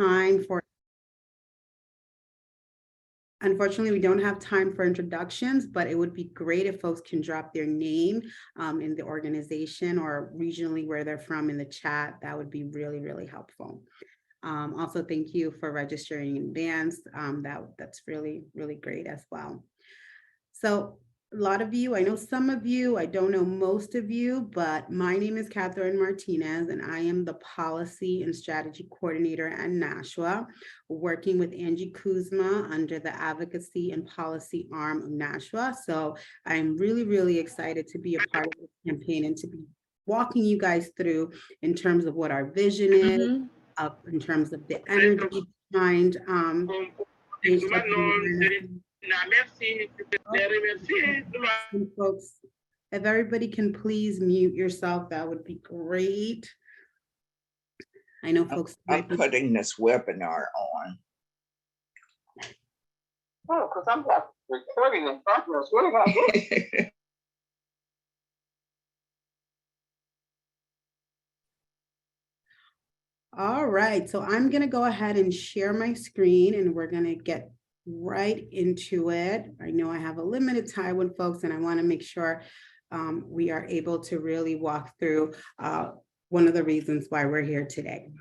time for, unfortunately, we don't have time for introductions, but it would be great if folks can drop their name in the organization or regionally where they're from in the chat. That would be really, really helpful. Also, thank you for registering in advance. That's really, really great as well. So a lot of you, I know some of you, I don't know most of you, but my name is Catherine Martinez, and I am the Policy and Strategy Coordinator at Nashua, working with Angie Kuzma under the Advocacy and Policy arm of Nashua. So I'm really, really excited to be a part of this campaign and to be walking you guys through in terms of what our CHW is, in terms of the energy behind folks. If everybody can please mute yourself, that would be great. I know folks. I'm putting this webinar on. Oh, because I'm like recording in progress. What am I doing? All right, so I'm going to go ahead and share my screen and we're going to get right into it. I know I have a limited time with folks and I want to make sure we are able to really walk through one of the reasons why we're here today.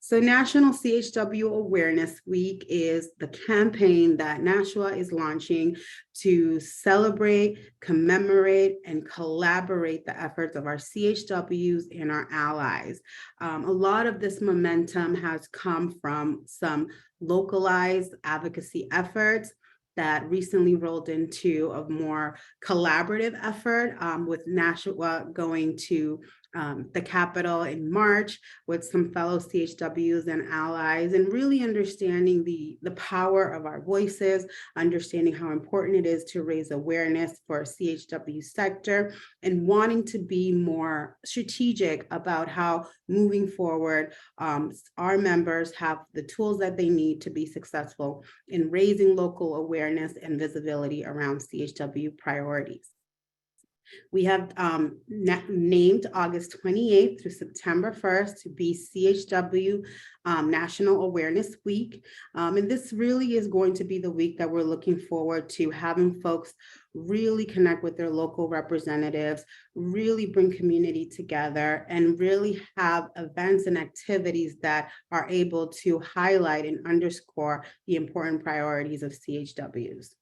So National CHW Awareness Week is the campaign that Nashua is launching to celebrate, commemorate, and collaborate the efforts of our CHWs and our allies. A lot of this momentum has come from some localized advocacy efforts that recently rolled into a more collaborative effort with Nashua going to the Capitol in March with some fellow CHWs and allies, and really understanding the power of our voices, understanding how important it is to raise awareness for CHW sector, and wanting to be more strategic about how moving forward, our members have the tools that they need to be successful in raising local awareness and visibility around CHW priorities. We have named August 28th through September 1st to be CHW National Awareness Week. And this really is going to be the week that we're looking forward to having folks really connect with their local representatives, really bring community together, and really have events and activities that are able to highlight and underscore the important priorities of CHWs.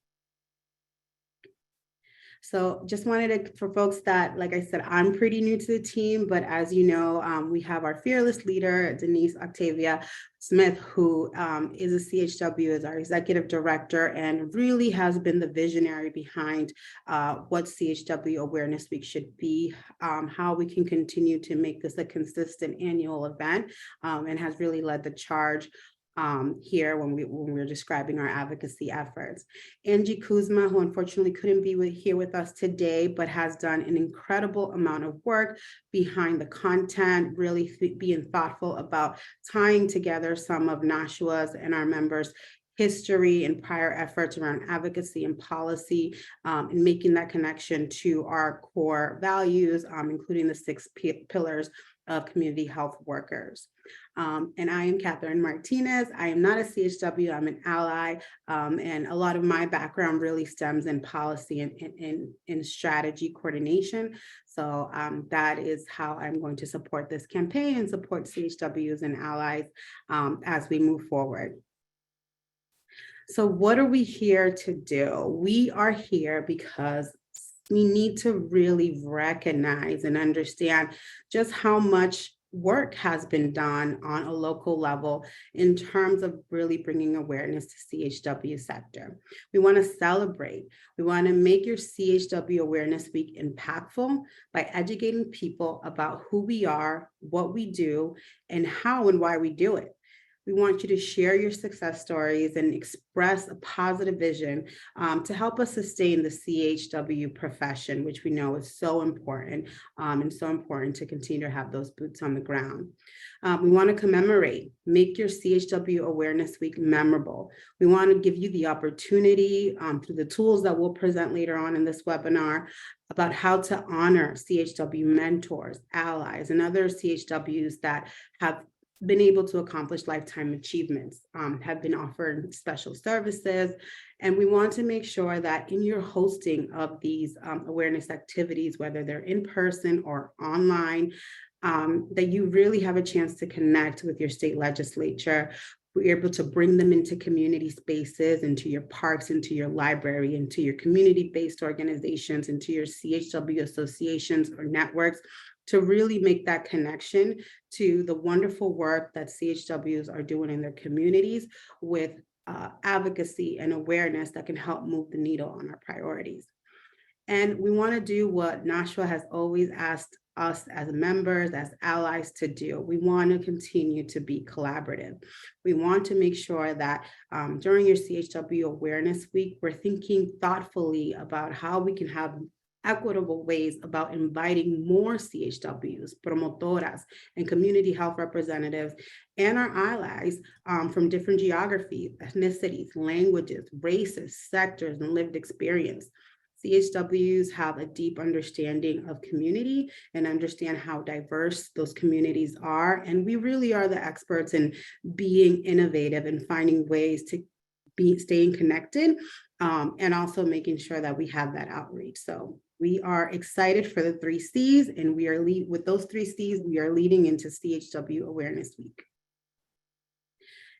So just wanted for folks that, like I said, I'm pretty new to the team, but as you know, we have our fearless leader, Denise Octavia Smith, who is a CHW, as our executive director, and really has been the visionary behind what CHW Awareness Week should be, how we can continue to make this a consistent annual event, and has really led the charge here when we're describing our advocacy efforts. Angie Kuzma, who unfortunately couldn't be here with us today, but has done an incredible amount of work behind the content, really being thoughtful about tying together some of Nashua's and our members' history and prior efforts around advocacy and policy, and making that connection to our core values, including the 6 pillars of community health workers. And I am Catherine Martinez. I am not a CHW, I'm an ally, and a lot of my background really stems in policy and in strategy coordination. So that is how I'm going to support this campaign and support CHWs and allies as we move forward. So what are we here to do? We are here because we need to really recognize and understand just how much work has been done on a local level in terms of really bringing awareness to CHW sector. We want to celebrate. We want to make your CHW Awareness Week impactful by educating people about who we are, what we do, and how and why we do it. We want you to share your success stories and express a positive vision to help us sustain the CHW profession, which we know is so important and so important to continue to have those boots on the ground. We want to commemorate, make your CHW Awareness Week memorable. We want to give you the opportunity through the tools that we'll present later on in this webinar about how to honor CHW mentors, allies, and other CHWs that have been able to accomplish lifetime achievements, have been offered special services. And we want to make sure that in your hosting of these awareness activities, whether they're in person or online, that you really have a chance to connect with your state legislature. We're able to bring them into community spaces, into your parks, into your library, into your community-based organizations, into your CHW associations or networks, to really make that connection to the wonderful work that CHWs are doing in their communities with advocacy and awareness that can help move the needle on our priorities. And we want to do what Nashua has always asked us as members, as allies to do. We want to continue to be collaborative. We want to make sure that during your CHW Awareness Week, we're thinking thoughtfully about how we can have equitable ways about inviting more CHWs, promotoras, and community health representatives and our allies from different geographies, ethnicities, languages, races, sectors, and lived experience. CHWs have a deep understanding of community and understand how diverse those communities are. And we really are the experts in being innovative and finding ways to be staying connected and also making sure that we have that outreach. So we are excited for the 3 C's, and we are with those 3 C's, we are leading into CHW Awareness Week.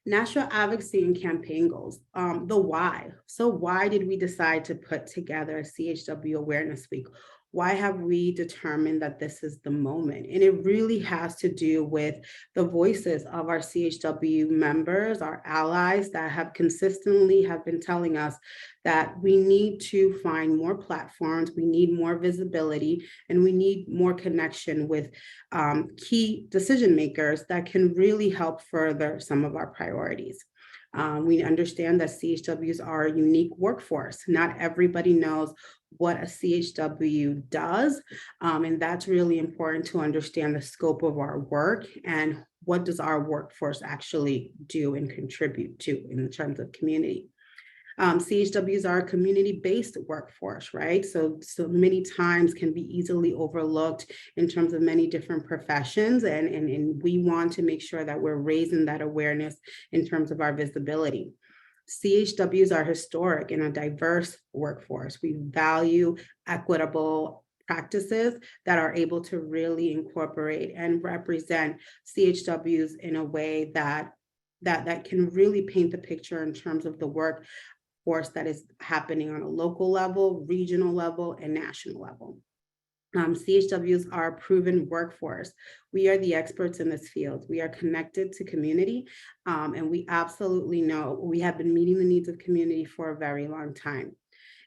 National advocacy and campaign goals, the why. So why did we decide to put together a CHW Awareness Week? Why have we determined that this is the moment? And it really has to do with the voices of our CHW members, our allies that have consistently have been telling us that we need to find more platforms, we need more visibility, and we need more connection with key decision makers that can really help further some of our priorities. We understand that CHWs are a unique workforce. Not everybody knows what a CHW does, and that's really important to understand the scope of our work and what does our workforce actually do and contribute to in terms of community. CHWs are a community-based workforce, right? So many times can be easily overlooked in terms of many different professions, and we want to make sure that we're raising that awareness in terms of our visibility. CHWs are historic and a diverse workforce. We value equitable practices that are able to really incorporate and represent CHWs in a way that can really paint the picture in terms of the workforce that is happening on a local level, regional level, and national level. CHWs are a proven workforce. We are the experts in this field. We are connected to community, and we absolutely know we have been meeting the needs of community for a very long time.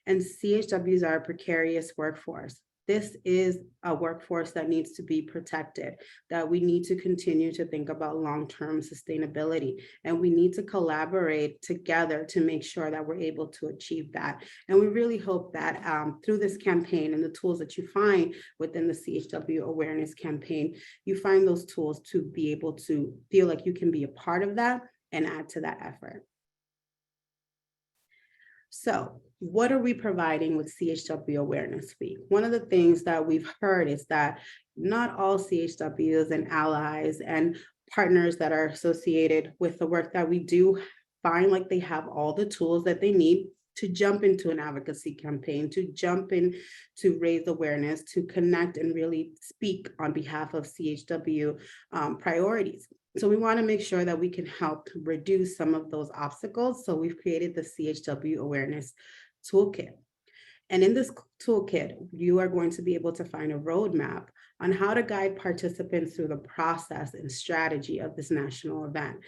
And CHWs are a precarious workforce. This is a workforce that needs to be protected, that we need to continue to think about long-term sustainability, and we need to collaborate together to make sure that we're able to achieve that. And we really hope that through this campaign and the tools that you find within the CHW Awareness Campaign, you find those tools to be able to feel like you can be a part of that and add to that effort. So what are we providing with CHW Awareness Week? One of the things that we've heard is that not all CHWs and allies and partners that are associated with the work that we do find like they have all the tools that they need to jump into an advocacy campaign, to jump in, to raise awareness, to connect and really speak on behalf of CHW priorities. So we want to make sure that we can help reduce some of those obstacles. So we've created the CHW Awareness Toolkit. And in this toolkit, you are going to be able to find a roadmap on how to guide participants through the process and strategy of this national event.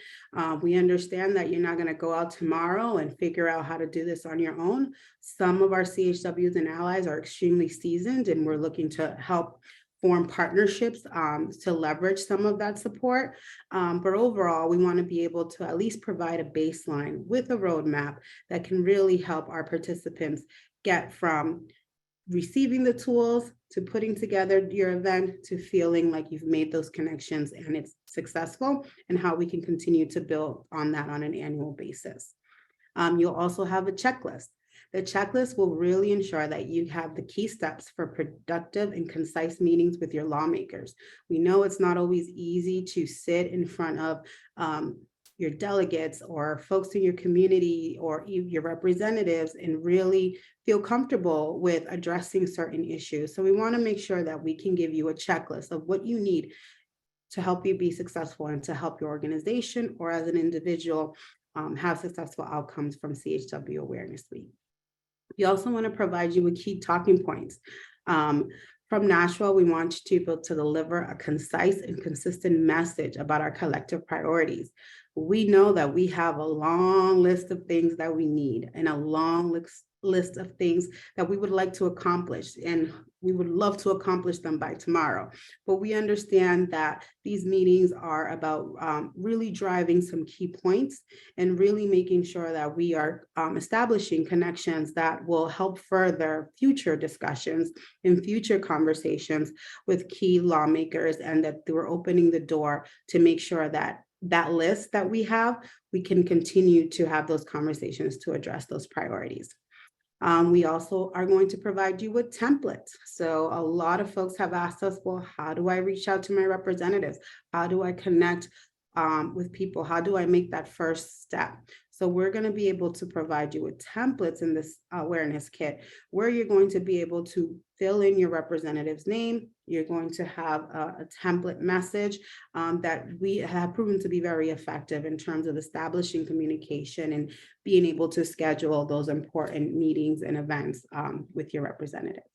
We understand that you're not going to go out tomorrow and figure out how to do this on your own. Some of our CHWs and allies are extremely seasoned, and we're looking to help form partnerships to leverage some of that support. But overall, we want to be able to at least provide a baseline with a roadmap that can really help our participants get from receiving the tools to putting together your event to feeling like you've made those connections and it's successful, and how we can continue to build on that on an annual basis. You'll also have a checklist The checklist will really ensure that you have the key steps for productive and concise meetings with your lawmakers. We know it's not always easy to sit in front of your delegates or folks in your community or your representatives and really feel comfortable with addressing certain issues. So we want to make sure that we can give you a checklist of what you need to help you be successful and to help your organization or as an individual have successful outcomes from CHW Awareness Week. We also want to provide you with key talking points. From Nashville, we want you to be able to deliver a concise and consistent message about our collective priorities. We know that we have a long list of things that we need and a long list of things that we would like to accomplish, and we would love to accomplish them by tomorrow. But we understand that these meetings are about really driving some key points and really making sure that we are establishing connections that will help further future discussions and future conversations with key lawmakers, and that we're opening the door to make sure that that list that we have, we can continue to have those conversations to address those priorities. We also are going to provide you with templates. So a lot of folks have asked us, well, how do I reach out to my representatives? How do I connect with people? How do I make that first step? So we're going to be able to provide you with templates in this awareness kit where you're going to be able to fill in your representative's name. You're going to have a template message that we have proven to be very effective in terms of establishing communication and being able to schedule those important meetings and events with your representatives.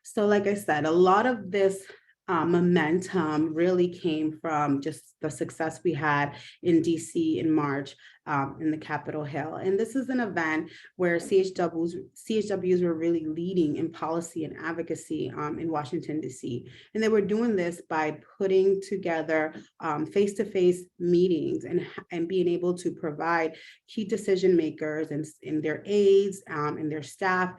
So like I said, a lot of this momentum really came from just the success we had in DC in March in the Capitol Hill. And this is an event where CHWs were really leading in policy and advocacy in Washington, DC. And they were doing this by putting together face-to-face meetings and being able to provide key decision makers and their aides and their staff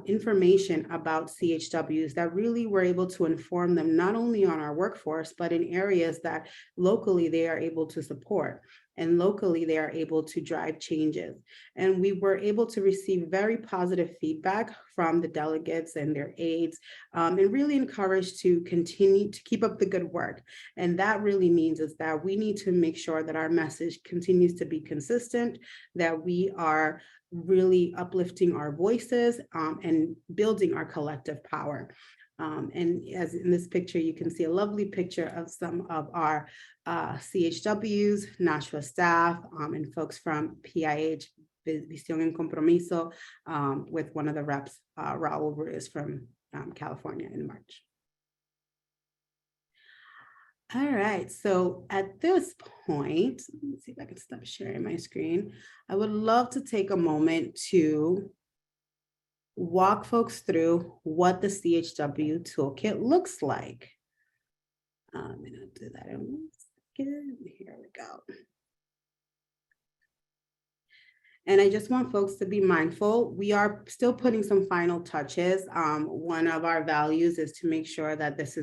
information about CHWs that really were able to inform them not only on our workforce, but in areas that locally they are able to support and locally they are able to drive changes. And we were able to receive very positive feedback from the delegates and their aides and really encouraged to continue to keep up the good work. And that really means is that we need to make sure that our message continues to be consistent, that we are really uplifting our voices and building our collective power. And as in this picture, you can see a lovely picture of some of our CHWs, Nashville staff, and folks from PIH, Visión y Compromiso, with one of the reps, Raul Ruiz from California in March. All right, so at this point, let me see if I can stop sharing my screen. I would love to take a moment to walk folks through what the CHW Toolkit looks like. I'm going to do that in 1 second. Here we go. And I just want folks to be mindful. We are still putting some final touches. One of our values is to make sure that this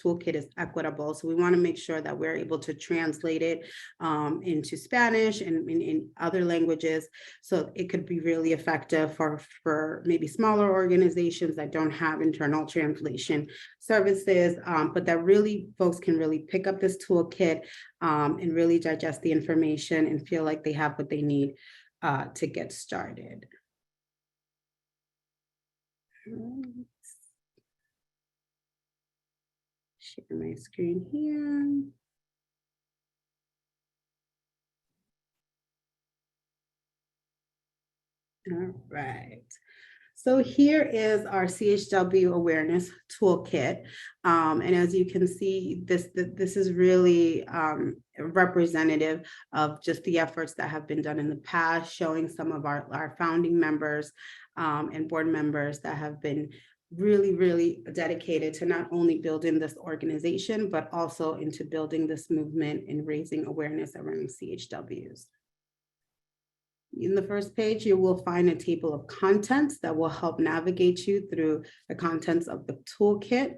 toolkit is equitable. So we want to make sure that we're able to translate it into Spanish and in other languages. So it could be really effective for maybe smaller organizations that don't have internal translation services, but that really folks can really pick up this toolkit and really digest the information and feel like they have what they need to get started. Share my screen here. All right. So here is our CHW Awareness Toolkit. And as you can see, this is really representative of just the efforts that have been done in the past, showing some of our founding members and board members that have been really dedicated to not only building this organization, but also into building this movement and raising awareness around CHWs. In the first page, you will find a table of contents that will help navigate you through the contents of the toolkit.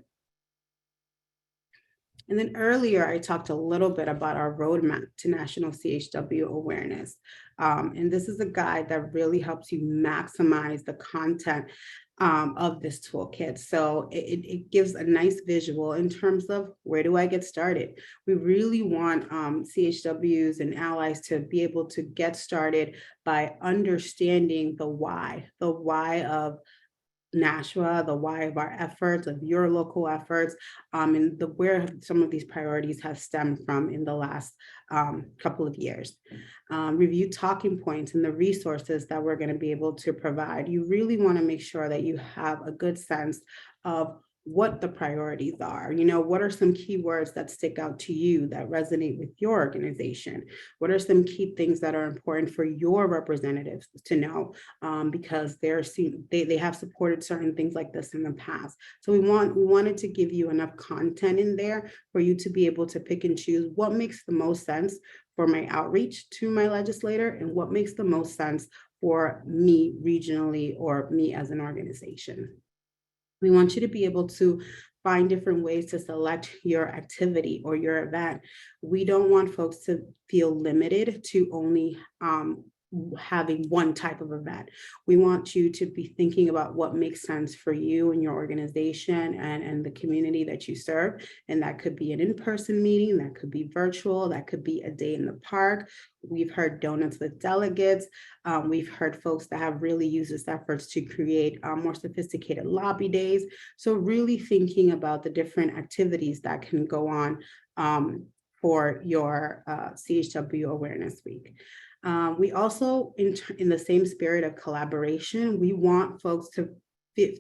And then earlier, I talked a little bit about our roadmap to National CHW Awareness. And this is a guide that really helps you maximize the content of this toolkit. So it gives a nice visual in terms of where do I get started? We really want CHWs and allies to be able to get started by understanding the why of Nashua, the why of our efforts, of your local efforts, and the where some of these priorities have stemmed from in the last couple of years. Review talking points and the resources that we're going to be able to provide. You really want to make sure that you have a good sense of what the priorities are. What are some keywords that stick out to you that resonate with your organization? What are some key things that are important for your representatives to know, because they have supported certain things like this in the past. So we wanted to give you enough content in there for you to be able to pick and choose what makes the most sense for my outreach to my legislator and what makes the most sense for me regionally or me as an organization. We want you to be able to find different ways to select your activity or your event. We don't want folks to feel limited to only having one type of event. We want you to be thinking about what makes sense for you and your organization and the community that you serve. And that could be an in-person meeting, that could be virtual, that could be a day in the park. We've heard donuts with delegates. We've heard folks that have really used this efforts to create more sophisticated lobby days. So really thinking about the different activities that can go on for your CHW Awareness Week. We also, in the same spirit of collaboration, we want folks to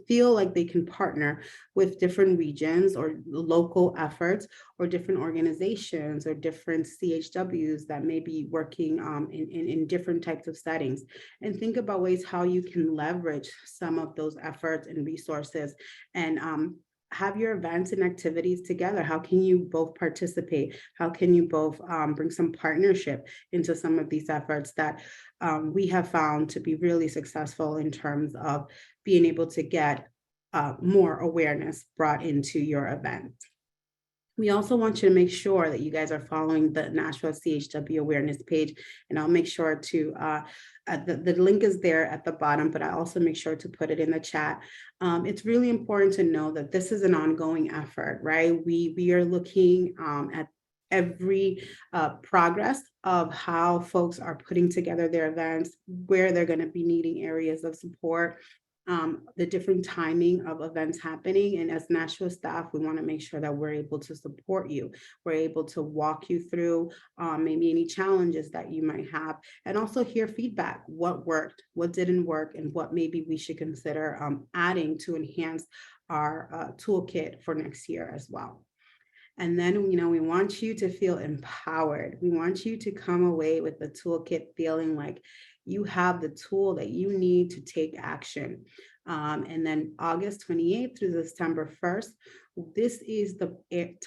feel like they can partner with different regions or local efforts or different organizations or different CHWs that may be working in different types of settings, and think about ways how you can leverage some of those efforts and resources and have your events and activities together. How can you both participate? How can you both bring some partnership into some of these efforts that we have found to be really successful in terms of being able to get more awareness brought into your event. We also want you to make sure that you guys are following the Nashua CHW Awareness page, and I'll make sure to, the link is there at the bottom, but I also make sure to put it in the chat. It's really important to know that this is an ongoing effort, right? We are looking at every progress of how folks are putting together their events, where they're going to be needing areas of support, the different timing of events happening. And as Nashua staff, we want to make sure that we're able to support you. We're able to walk you through maybe any challenges that you might have, and also hear feedback, what worked, what didn't work, and what maybe we should consider adding to enhance our toolkit for next year as well. And then, we want you to feel empowered. We want you to come away with the toolkit feeling like you have the tool that you need to take action. And then August 28th through September 1st, this is the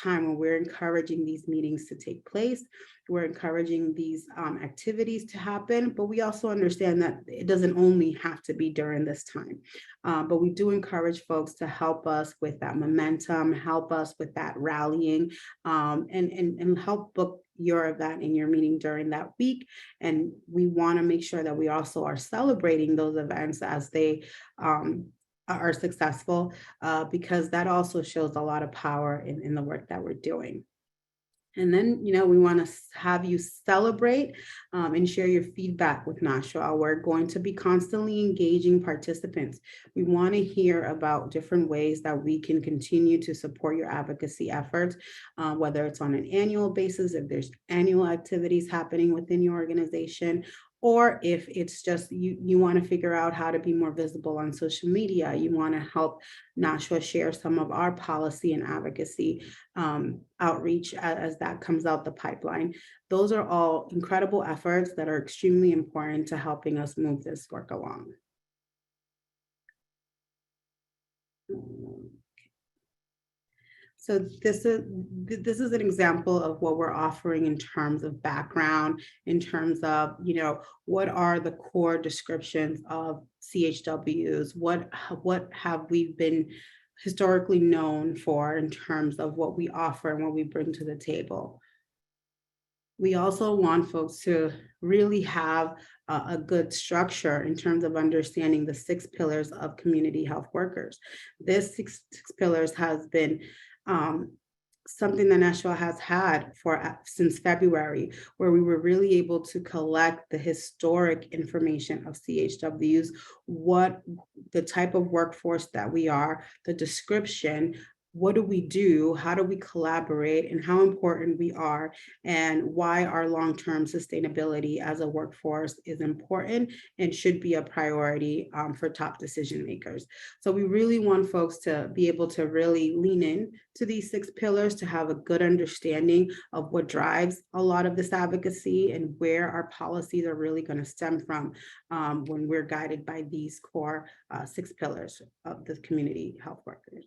time when we're encouraging these meetings to take place. We're encouraging these activities to happen, but we also understand that it doesn't only have to be during this time. But we do encourage folks to help us with that momentum, help us with that rallying, and help book your event and your meeting during that week. And we want to make sure that we also are celebrating those events as they are successful, because that also shows a lot of power in the work that we're doing. And then, we want to have you celebrate and share your feedback with Nashua. We're going to be constantly engaging participants. We want to hear about different ways that we can continue to support your advocacy efforts, whether it's on an annual basis, if there's annual activities happening within your organization, or if it's just you want to figure out how to be more visible on social media. You want to help Nashua share some of our policy and advocacy outreach as that comes out the pipeline. Those are all incredible efforts that are extremely important to helping us move this work along. So this is an example of what we're offering in terms of background, in terms of, what are the core descriptions of CHWs? What have we been historically known for in terms of what we offer and what we bring to the table. We also want folks to really have a good structure in terms of understanding the 6 pillars of community health workers. This six pillars has been something that Nashville has had since February, where we were really able to collect the historic information of CHWs, what the type of workforce that we are, the description, what do we do, how do we collaborate, and how important we are, and why our long-term sustainability as a workforce is important and should be a priority for top decision makers. So we really want folks to be able to really lean in to these 6 pillars, to have a good understanding of what drives a lot of this advocacy and where our policies are really going to stem from when we're guided by these core 6 pillars of the community health workers.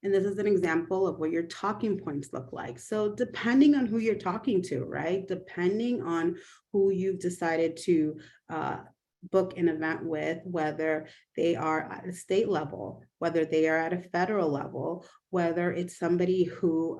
And this is an example of what your talking points look like. So depending on who you're talking to, right? Depending on who you've decided to book an event with, whether they are at a state level, whether they are at a federal level, whether it's somebody who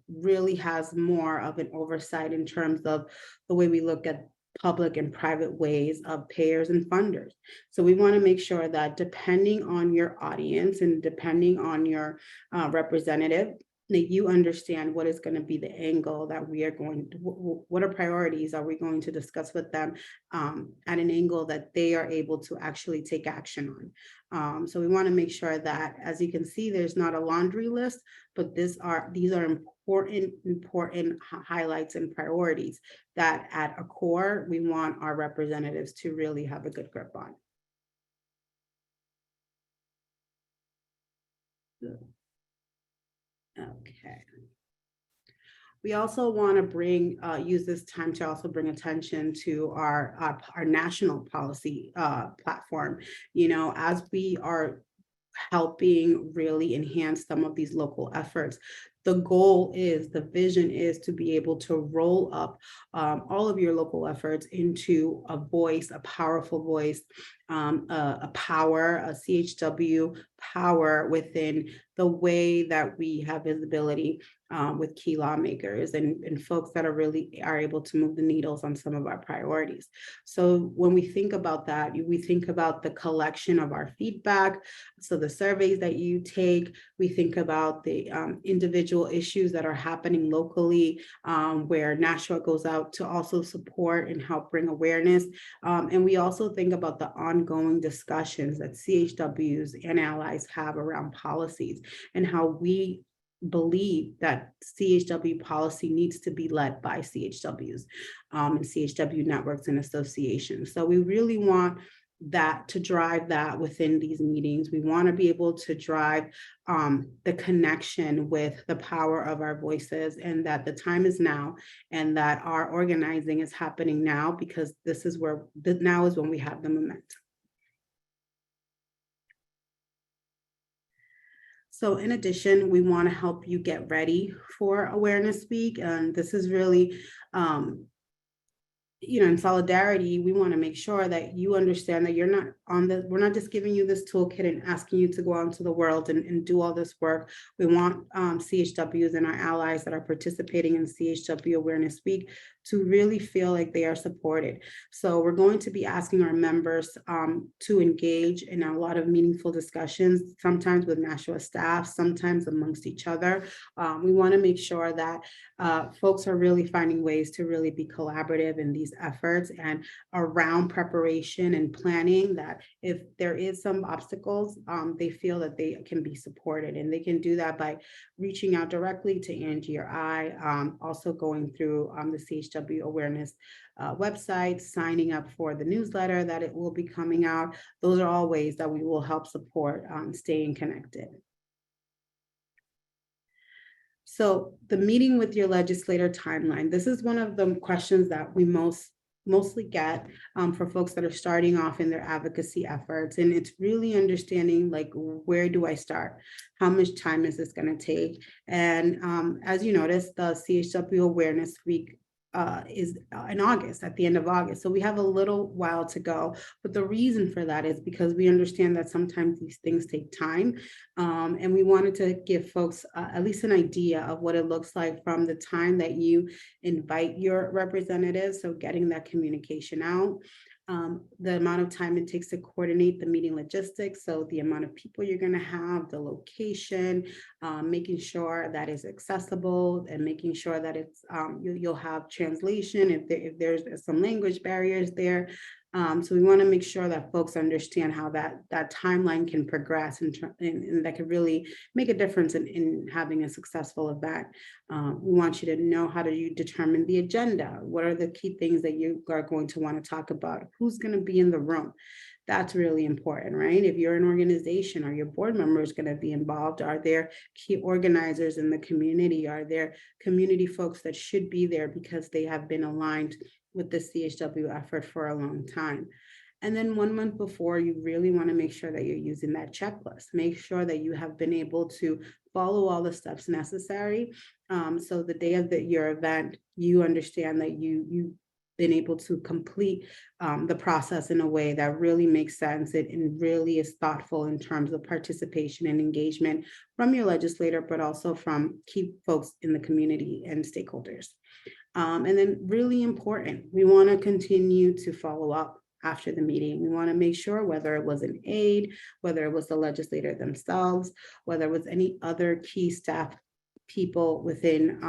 really has more of an oversight in terms of the way we look at public and private ways of payers and funders. So we want to make sure that depending on your audience and depending on your representative, that you understand what is going to be the angle that we are going to, what are priorities are we going to discuss with them at an angle that they are able to actually take action on. So we want to make sure that, as you can see, there's not a laundry list, but these are important highlights and priorities that at a core, we want our representatives to really have a good grip on. Okay. We also want to use this time to also bring attention to our national policy platform. You know, as we are helping really enhance some of these local efforts, the vision is to be able to roll up all of your local efforts into a voice, a powerful voice, a CHW power within the way that we have visibility with key lawmakers and folks that are able to move the needles on some of our priorities. So when we think about that, we think about the collection of our feedback. So the surveys that you take, we think about the individual issues that are happening locally, where Nashville goes out to also support and help bring awareness. And we also think about the ongoing discussions that CHWs and allies have around policies and how we believe that CHW policy needs to be led by CHWs and CHW networks and associations. So we really want that to drive that within these meetings. We want to be able to drive the connection with the power of our voices, and that the time is now, and that our organizing is happening now, because this is where now is when we have the momentum. So in addition, we want to help you get ready for Awareness Week. And this is really, in solidarity, we want to make sure that you understand that we're not just giving you this toolkit and asking you to go out into the world and do all this work. We want CHWs and our allies that are participating in CHW Awareness Week to really feel like they are supported. So we're going to be asking our members to engage in a lot of meaningful discussions, sometimes with Nashville staff, sometimes amongst each other. We want to make sure that folks are really finding ways to really be collaborative in these efforts and around preparation and planning, that if there is some obstacles, they feel that they can be supported, and they can do that by reaching out directly to Angie or I, also going through the CHW Awareness website, signing up for the newsletter that it will be coming out. Those are all ways that we will help support staying connected. So the meeting with your legislator timeline, this is one of the questions that we mostly get for folks that are starting off in their advocacy efforts. And it's really understanding, like, where do I start? How much time is this going to take? And as you notice, the CHW Awareness Week is in August, at the end of August. So we have a little while to go. But the reason for that is because we understand that sometimes these things take time. And we wanted to give folks at least an idea of what it looks like from the time that you invite your representatives. So getting that communication out. The amount of time it takes to coordinate the meeting logistics. So the amount of people you're going to have, the location, making sure that it's accessible and making sure that it's you'll have translation if there's some language barriers there. So we want to make sure that folks understand how that timeline can progress and that could really make a difference in having a successful event. We want you to know how do you determine the agenda? What are the key things that you are going to want to talk about? Who's going to be in the room? That's really important, right? If you're an organization, are your board members going to be involved? Are there key organizers in the community? Are there community folks that should be there because they have been aligned with the CHW effort for a long time? And then 1 month before, you really want to make sure that you're using that checklist. Make sure that you have been able to follow all the steps necessary. So the day of your event, you understand that you've been able to complete the process in a way that really makes sense and really is thoughtful in terms of participation and engagement from your legislator, but also from key folks in the community and stakeholders. And then really important, we want to continue to follow up after the meeting. We want to make sure whether it was an aide, whether it was the legislator themselves, whether it was any other key staff people within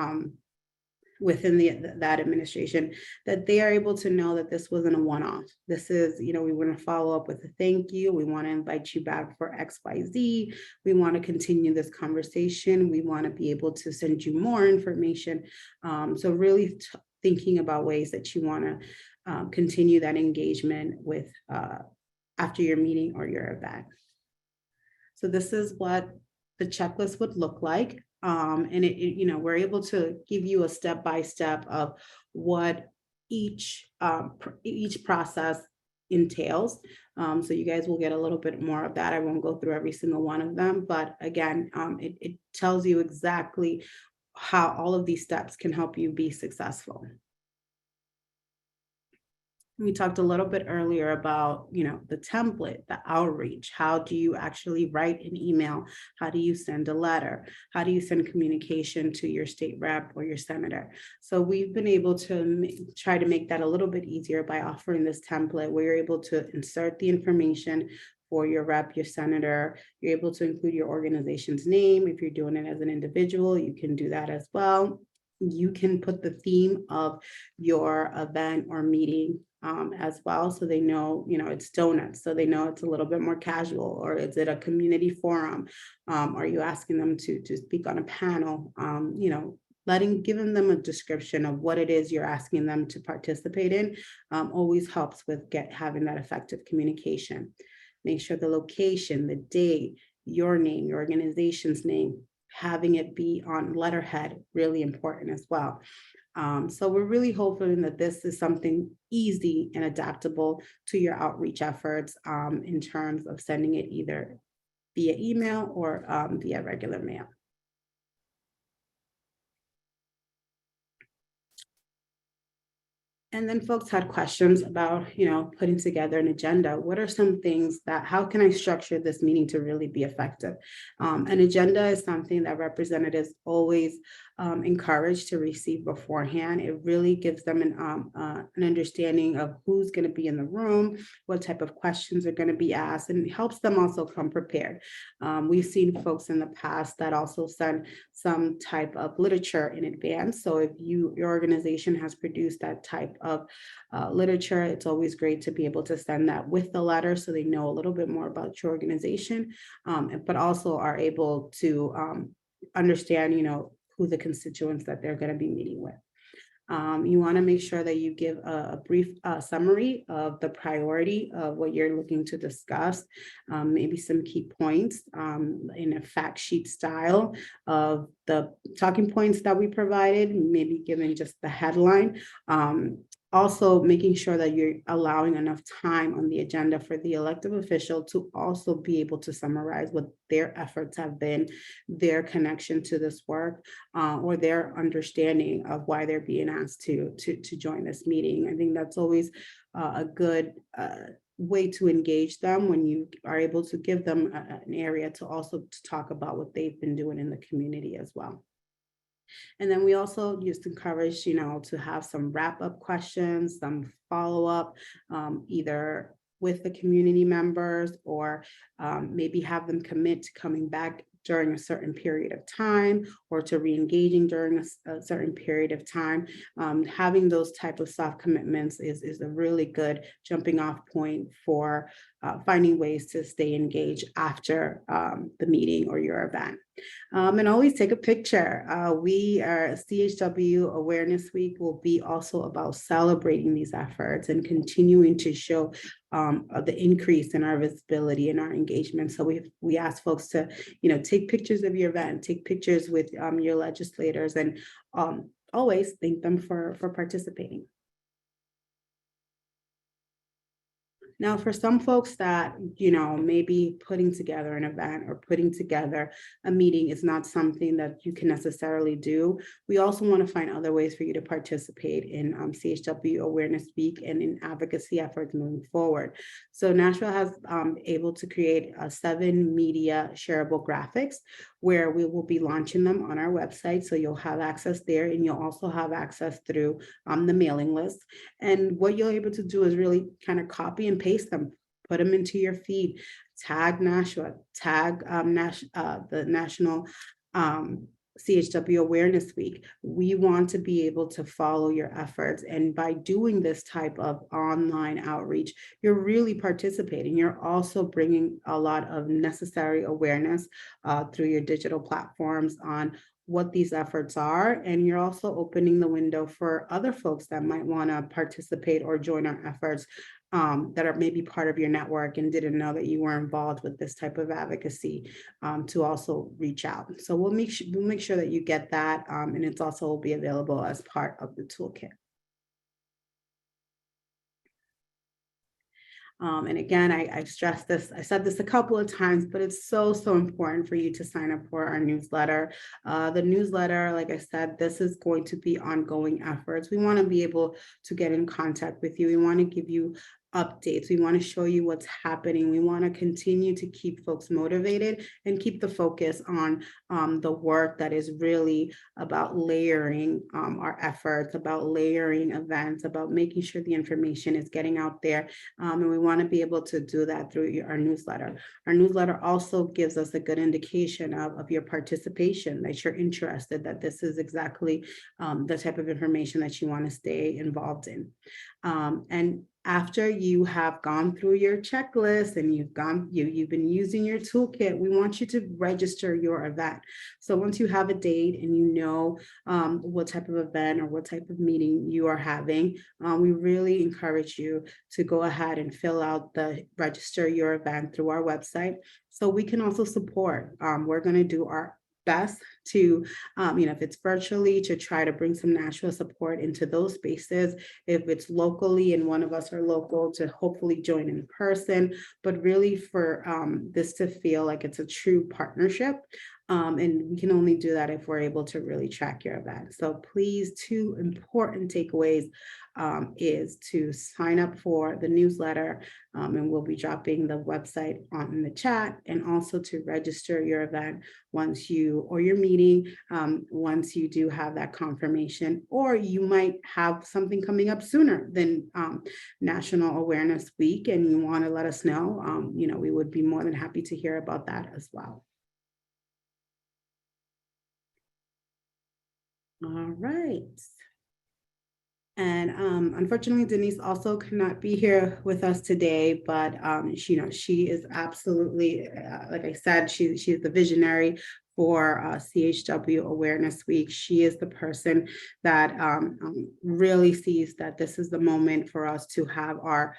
that administration, that they are able to know that this wasn't a one-off. This is, we want to follow up with a thank you. We want to invite you back for XYZ. We want to continue this conversation. We want to be able to send you more information. So really thinking about ways that you want to continue that engagement with after your meeting or your event. So this is what the checklist would look like. And we're able to give you a step-by-step of what each process entails. So you guys will get a little bit more of that. I won't go through every single one of them, but again, it tells you exactly how all of these steps can help you be successful. We talked a little bit earlier about, the template, the outreach. How do you actually write an email? How do you send a letter? How do you send communication to your state rep or your senator? So we've been able to try to make that a little bit easier by offering this template where you're able to insert the information for your rep, your senator. You're able to include your organization's name. If you're doing it as an individual, you can do that as well. You can put the theme of your event or meeting as well. So they know, it's donuts. So they know it's a little bit more casual, or is it a community forum? Are you asking them to speak on a panel? Giving them a description of what it is you're asking them to participate in always helps with having that effective communication. Make sure the location, the date, your name, your organization's name, having it be on letterhead, really important as well. So we're really hoping that this is something easy and adaptable to your outreach efforts in terms of sending it either via email or via regular mail. And then folks had questions about, putting together an agenda. What are some things how can I structure this meeting to really be effective? An agenda is something that representatives always encouraged to receive beforehand. It really gives them an understanding of who's going to be in the room, what type of questions are going to be asked, and it helps them also come prepared. We've seen folks in the past that also send some type of literature in advance. So if your organization has produced that type of literature, it's always great to be able to send that with the letter so they know a little bit more about your organization, but also are able to understand, who the constituents that they're going to be meeting with. You want to make sure that you give a brief summary of the priority of what you're looking to discuss, maybe some key points in a fact sheet style of the talking points that we provided, maybe given just the headline. also making sure that you're allowing enough time on the agenda for the elected official to also be able to summarize what their efforts have been, their connection to this work, or their understanding of why they're being asked to join this meeting. I think that's always a good way to engage them when you are able to give them an area to also to talk about what they've been doing in the community as well. And then we also used to encourage, to have some wrap-up questions, some follow-up, either with the community members or maybe have them commit to coming back during a certain period of time or to re-engaging during a certain period of time. Having those type of soft commitments is a really good jumping off point for finding ways to stay engaged after the meeting or your event. And always take a picture. We are CHW Awareness Week will be also about celebrating these efforts and continuing to show the increase in our visibility and our engagement. So we ask folks to, take pictures of your event, take pictures with your legislators, and always thank them for participating. Now, for some folks that, maybe putting together an event or putting together a meeting is not something that you can necessarily do, we also want to find other ways for you to participate in CHW Awareness Week and in advocacy efforts moving forward. So Nashville has able to create 7 media shareable graphics where we will be launching them on our website. So you'll have access there, and you'll also have access through the mailing list. And what you're able to do is really kind of copy and paste them, put them into your feed, tag Nashville, tag the National CHW Awareness Week. We want to be able to follow your efforts. And by doing this type of online outreach, you're really participating. You're also bringing a lot of necessary awareness through your digital platforms on what these efforts are. And you're also opening the window for other folks that might want to participate or join our efforts that are maybe part of your network and didn't know that you were involved with this type of advocacy to also reach out. So we'll make sure that you get that, and it's also will be available as part of the toolkit. And again, I stressed this, I said this a couple of times, but it's so important for you to sign up for our newsletter. The newsletter, like I said, this is going to be ongoing efforts. We want to be able to get in contact with you. We want to give you updates. We want to show you what's happening. We want to continue to keep folks motivated and keep the focus on the work that is really about layering our efforts, about layering events, about making sure the information is getting out there. And we want to be able to do that through our newsletter. Our newsletter also gives us a good indication of your participation, that you're interested, that this is exactly the type of information that you want to stay involved in. And after you have gone through your checklist and you've been using your toolkit, we want you to register your event. So once you have a date and you know what type of event or what type of meeting you are having, we really encourage you to go ahead and fill out the register your event through our website so we can also support. We're going to do our best to, if it's virtually, to try to bring some Nashville support into those spaces. If it's locally and one of us are local, to hopefully join in person, but really for this to feel like it's a true partnership. And we can only do that if we're able to really track your event. So please, 2 important takeaways is to sign up for the newsletter, and we'll be dropping the website in the chat, and also to register your event or your meeting once you do have that confirmation, or you might have something coming up sooner than National Awareness Week and you want to let us know. We would be more than happy to hear about that as well. All right. And unfortunately, Denise also cannot be here with us today, but she is absolutely, like I said, she's the visionary for CHW Awareness Week. She is the person that really sees that this is the moment for us to have our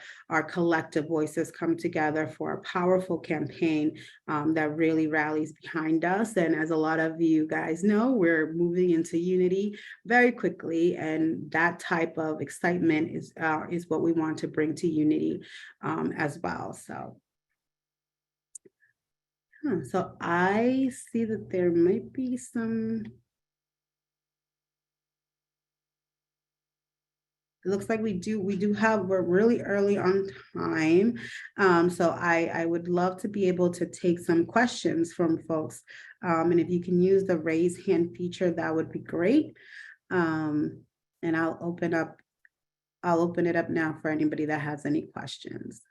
collective voices come together for a powerful campaign that really rallies behind us. And as a lot of you guys know, we're moving into unity very quickly, and that type of excitement is what we want to bring to unity as well. So I see that there might be some. It looks like we do have, we're really early on time. So I would love to be able to take some questions from folks. And if you can use the raise hand feature, that would be great. And I'll open it up now for anybody that has any questions.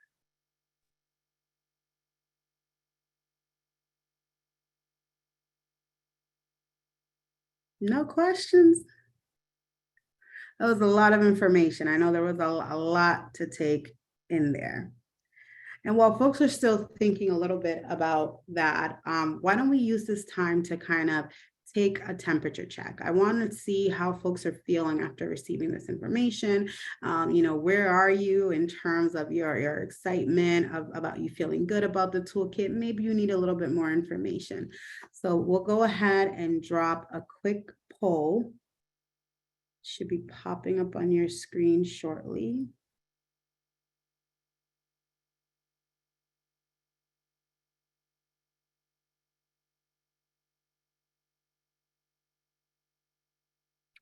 No questions? That was a lot of information. I know there was a lot to take in there. And while folks are still thinking a little bit about that, why don't we use this time to kind of take a temperature check? I want to see how folks are feeling after receiving this information. Where are you in terms of your excitement about you feeling good about the toolkit? Maybe you need a little bit more information. So we'll go ahead and drop a quick poll. Should be popping up on your screen shortly.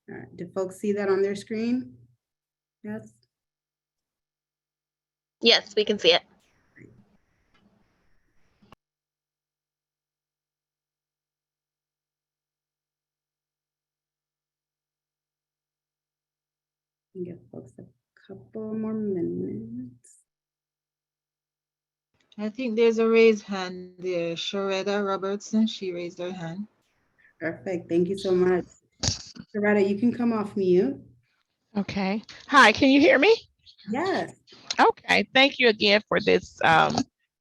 All right, do folks see that on their screen? Yes. Yes, we can see it. Give folks a couple more minutes. I think there's a raised hand there. Sharetta Robertson, she raised her hand. Perfect. Thank you so much. Sharetta, you can come off mute. Okay. Hi, can you hear me? Yes. Okay. Thank you again for this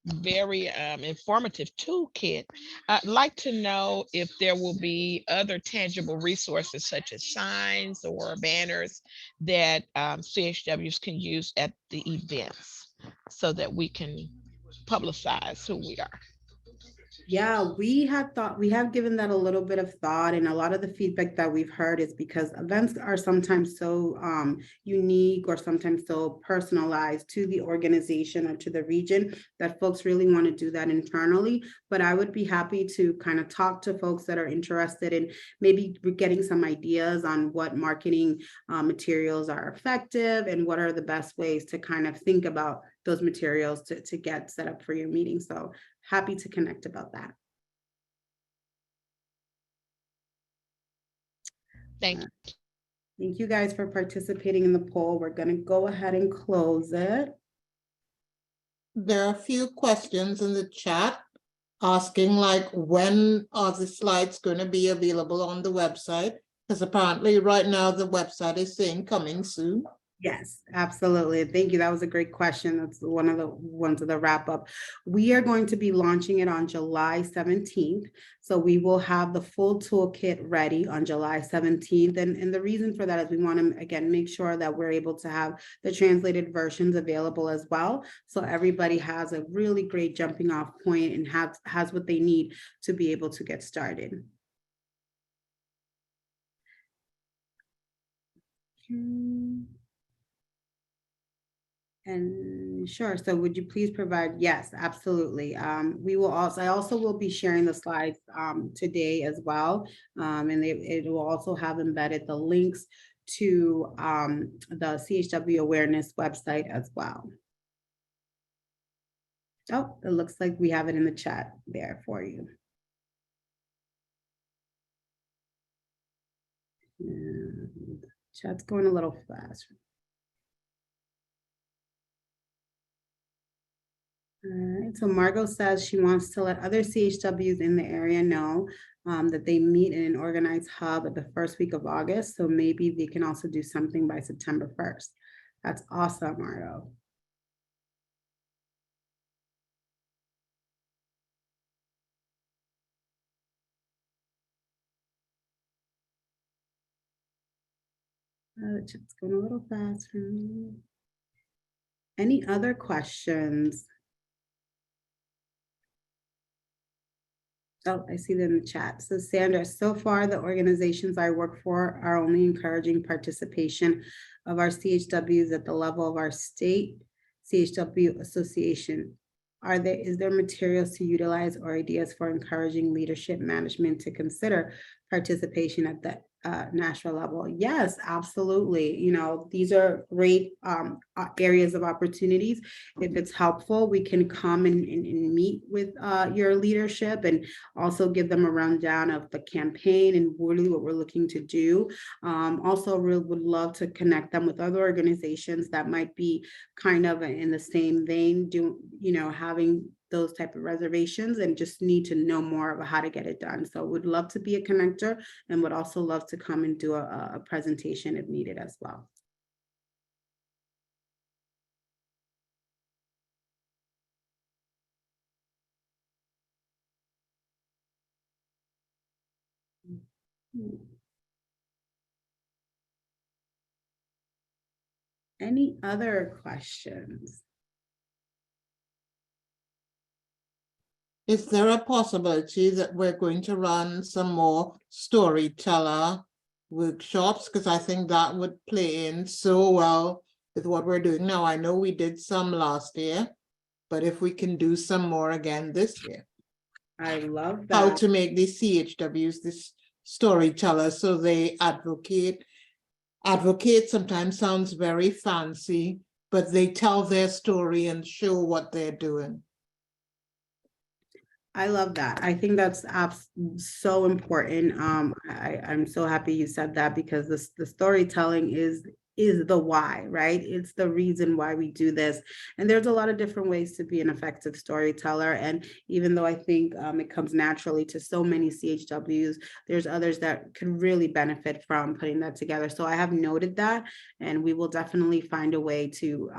very informative toolkit. I'd like to know if there will be other tangible resources such as signs or banners that CHWs can use at the events so that we can publicize who we are. Yeah, we have given that a little bit of thought, and a lot of the feedback that we've heard is because events are sometimes so unique or sometimes so personalized to the organization or to the region that folks really want to do that internally. But I would be happy to kind of talk to folks that are interested in maybe getting some ideas on what marketing materials are effective and what are the best ways to kind of think about those materials to get set up for your meeting. So happy to connect about that. Thank you. Thank you guys for participating in the poll. We're going to go ahead and close it. There are a few questions in the chat asking like, when are the slides going to be available on the website? Because apparently right now the website is saying coming soon. Yes, absolutely. Thank you. That was a great question. That's one of the ones of the wrap up. We are going to be launching it on July 17th. So we will have the full toolkit ready on July 17th. And the reason for that is we want to, again, make sure that we're able to have the translated versions available as well. So everybody has a really great jumping off point and has what they need to be able to get started. And sure, so would you please provide? Yes, absolutely. I also will be sharing the slides today as well. And it will also have embedded the links to the CHW Awareness website as well. Oh, it looks like we have it in the chat there for you. And chat's going a little fast. All right, so Margot says she wants to let other CHWs in the area know that they meet in an organized hub at the first week of August. So maybe they can also do something by September 1st. That's awesome, Margot. The chat's going a little fast for me. Any other questions? Oh, I see them in the chat. So Sandra, so far the organizations I work for are only encouraging participation of our CHWs at the level of our state CHW association. Is there materials to utilize or ideas for encouraging leadership management to consider participation at the national level? Yes, absolutely. You know, these are great areas of opportunities. If it's helpful, we can come and meet with your leadership and also give them a rundown of the campaign and really what we're looking to do. Also, would love to connect them with other organizations that might be kind of in the same vein, having those type of reservations and just need to know more about how to get it done. So would love to be a connector and would also love to come and do a presentation if needed as well. Any other questions? Is there a possibility that we're going to run some more storyteller workshops? Because I think that would play in so well with what we're doing now. I know we did some last year, but if we can do some more again this year. I love How that. to make these CHWs, this storytellers, so they advocate. Advocate sometimes sounds very fancy, but they tell their story and show what they're doing. I love that. I think that's so important. I'm so happy you said that because the storytelling is the why, right? It's the reason why we do this. And there's a lot of different ways to be an effective storyteller. And even though I think it comes naturally to so many CHWs, there's others that can really benefit from putting that together. So I have noted that, and we will definitely find a way to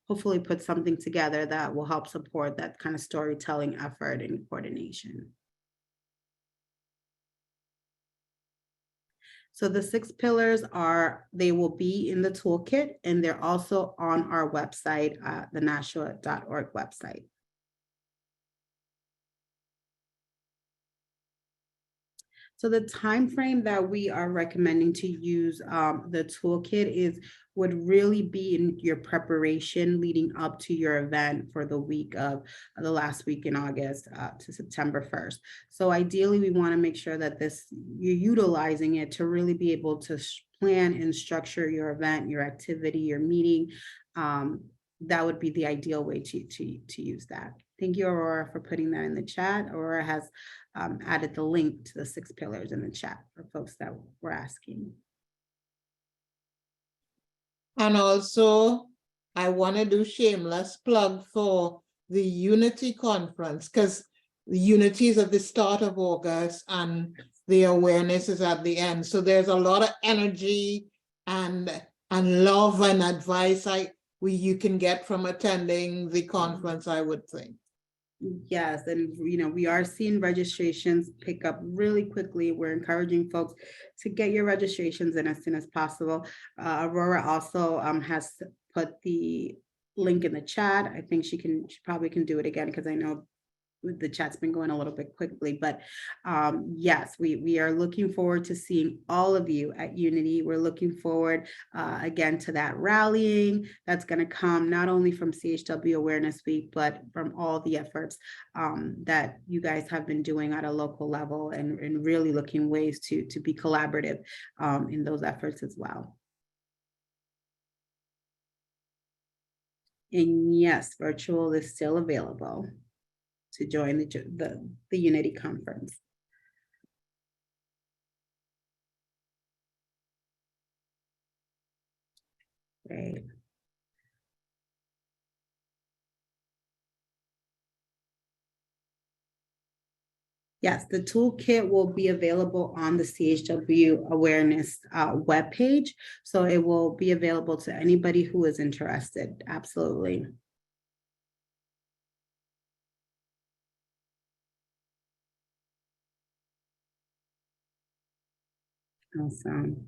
hopefully put something together that will help support that kind of storytelling effort and coordination. So the 6 pillars they will be in the toolkit, and they're also on our website, the nashua.org website. So the time frame that we are recommending to use the toolkit would really be in your preparation leading up to your event for the week of the last week in August to September 1st. So ideally, we want to make sure that you're utilizing it to really be able to plan and structure your event, your activity, your meeting. That would be the ideal way to use that. Thank you, Aurora, for putting that in the chat. Aurora has added the link to the 6 pillars in the chat for folks that were asking. And also, I want to do shameless plug for the Unity Conference, because the Unity is at the start of August and the awareness is at the end. So there's a lot of energy and love and advice you can get from attending the conference, I would think. Yes, and we are seeing registrations pick up really quickly. We're encouraging folks to get your registrations in as soon as possible. Aurora also has put the link in the chat. I think she probably can do it again because I know the chat's been going a little bit quickly, but yes, we are looking forward to seeing all of you at Unity. We're looking forward again to that rallying that's going to come not only from CHW Awareness Week, but from all the efforts that you guys have been doing at a local level and really looking ways to be collaborative in those efforts as well. And yes, virtual is still available to join the Unity conference. Great. Yes, the toolkit will be available on the CHW Awareness webpage. So it will be available to anybody who is interested. Absolutely. Awesome.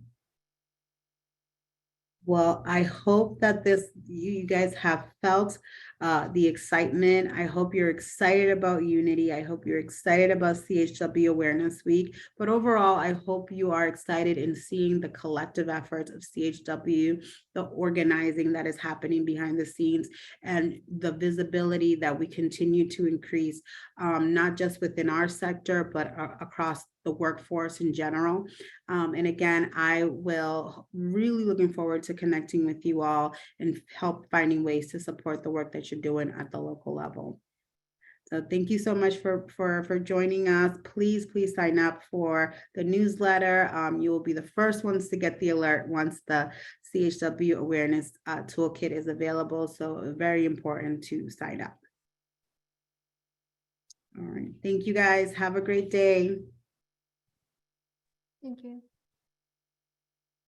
Well, I hope that you guys have felt the excitement. I hope you're excited about Unity. I hope you're excited about CHW Awareness Week. But overall, I hope you are excited in seeing the collective efforts of CHW, the organizing that is happening behind the scenes, and the visibility that we continue to increase, not just within our sector, but across the workforce in general. And again, I will really looking forward to connecting with you all and help finding ways to support the work that you're doing at the local level. So thank you so much for joining us. Please sign up for the newsletter. You will be the first ones to get the alert once the CHW Awareness Toolkit is available. So very important to sign up. All right. Thank you guys. Have a great day. Thank you.